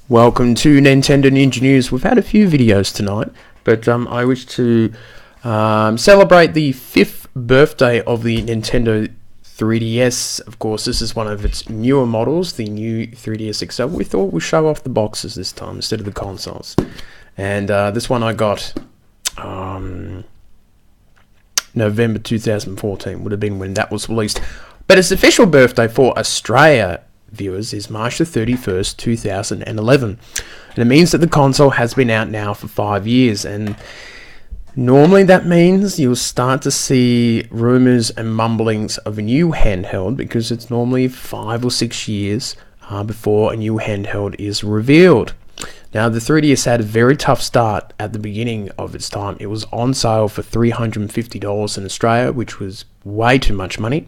Welcome to Nintendo Ninja News. We've had a few videos tonight, but I wish to celebrate the 5th birthday of the Nintendo 3DS. Of course, this is one of its newer models, the new 3DS XL. We thought we'd show off the boxes this time instead of the consoles. And this one I got November 2014, would have been when that was released. But its official birthday for Australia viewers is March the 31st, 2011. And it means that the console has been out now for 5 years. And normally that means you'll start to see rumours and mumblings of a new handheld, because it's normally 5 or 6 years before a new handheld is revealed. Now, the 3DS had a very tough start at the beginning of its time. It was on sale for $350 in Australia, which was way too much money.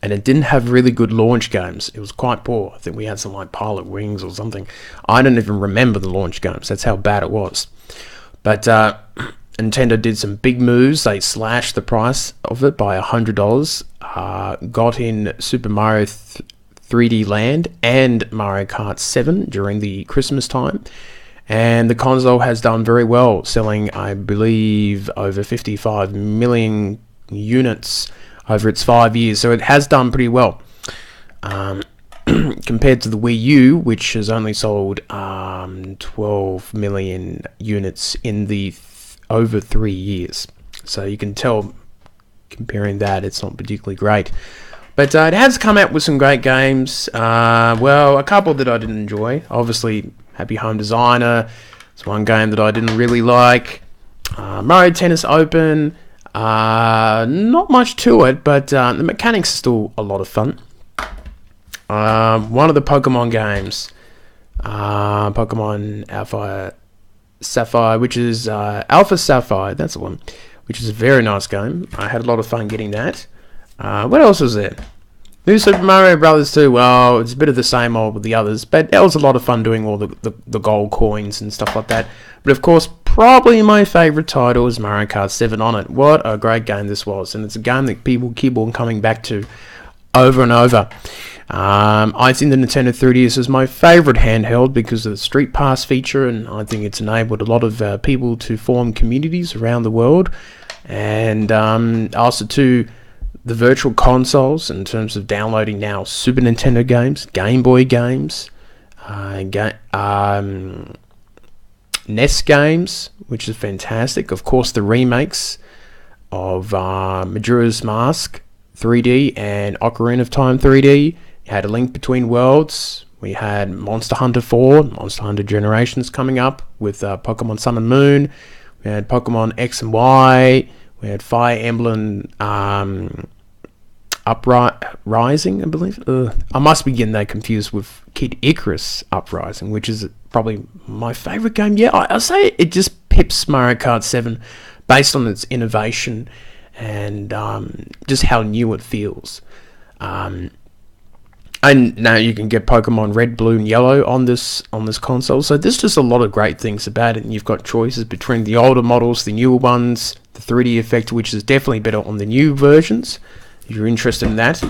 And it didn't have really good launch games. It was quite poor. I think we had some like Pilot Wings or something. I don't even remember the launch games. That's how bad it was. But Nintendo did some big moves. They slashed the price of it by $100. Got in Super Mario 3D Land and Mario Kart 7 during the Christmas time. And the console has done very well, selling, I believe, over 55 million units over its 5 years, so it has done pretty well compared to the Wii U, which has only sold 12 million units in the over 3 years. So you can tell, comparing that, it's not particularly great. But it has come out with some great games. Well, a couple that I didn't enjoy. Obviously, Happy Home Designer. It's one game that I didn't really like. Mario Tennis Open. Not much to it, but the mechanics are still a lot of fun. One of the Pokemon games, Pokemon Alpha Sapphire, which is Alpha Sapphire, that's the one, which is a very nice game. I had a lot of fun getting that. What else was there? New Super Mario Brothers 2, well, it's a bit of the same old with the others, but that was a lot of fun doing all the gold coins and stuff like that. But of course, probably my favourite title is Mario Kart 7 on it. What a great game this was, and it's a game that people keep on coming back to over and over. I think the Nintendo 3DS is my favourite handheld because of the Street Pass feature, and I think it's enabled a lot of people to form communities around the world, and also to the virtual consoles in terms of downloading now Super Nintendo games, Game Boy games, NES games, which is fantastic. Of course, the remakes of Majora's Mask 3D and Ocarina of Time 3D. You had A Link Between Worlds. We had Monster Hunter 4, Monster Hunter Generations coming up with Pokemon Sun and Moon. We had Pokemon X and Y. We had Fire Emblem Uprising, I believe. I must be getting that confused with Kid Icarus Uprising, which is probably my favourite game. Yeah, I'll say it just pips Mario Kart 7 based on its innovation and just how new it feels. And now you can get Pokemon Red, Blue, and Yellow on this console. So there's just a lot of great things about it, and you've got choices between the older models, the newer ones, the 3D effect, which is definitely better on the new versions, if you're interested in that.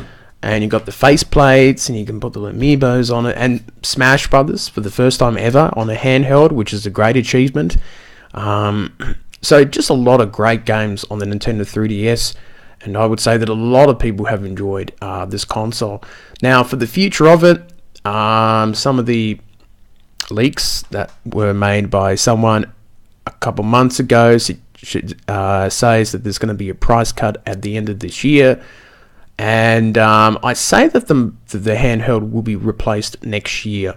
And you've got the face plates, and you can put the amiibos on it, and Smash Brothers for the first time ever on a handheld, which is a great achievement. So just a lot of great games on the Nintendo 3DS, and I would say that a lot of people have enjoyed this console. Now, for the future of it, some of the leaks that were made by someone a couple months ago says that there's going to be a price cut at the end of this year. And I say that the handheld will be replaced next year.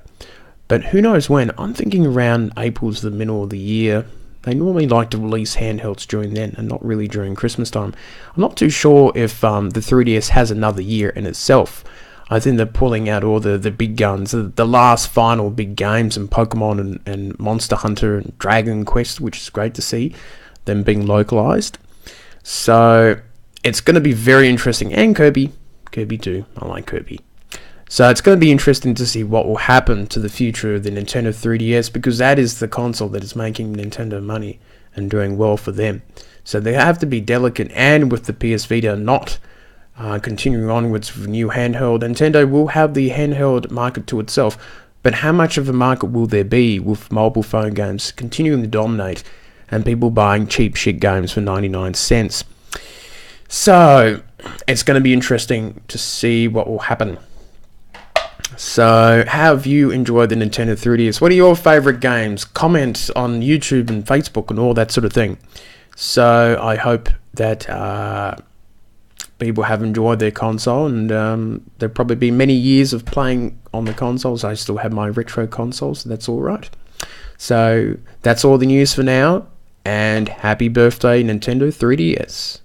But who knows when? I'm thinking around April's the middle of the year. They normally like to release handhelds during then and not really during Christmas time. I'm not too sure if the 3DS has another year in itself. I think they're pulling out all the big guns, the last final big games in Pokemon and Monster Hunter and Dragon Quest, which is great to see them being localized. So it's going to be very interesting. And Kirby too. I like Kirby. So it's going to be interesting to see what will happen to the future of the Nintendo 3DS, because that is the console that is making Nintendo money and doing well for them. So they have to be delicate, and with the PS Vita not continuing onwards with new handheld, Nintendo will have the handheld market to itself. But how much of a market will there be with mobile phone games continuing to dominate and people buying cheap shit games for 99 cents? So it's going to be interesting to see what will happen. So have you enjoyed the Nintendo 3DS? What are your favorite games? Comment on YouTube and Facebook and all that sort of thing. So I hope that people have enjoyed their console, and there'll probably be many years of playing on the consoles. I still have my retro consoles, so that's all right. So that's all the news for now, and happy birthday, Nintendo 3DS.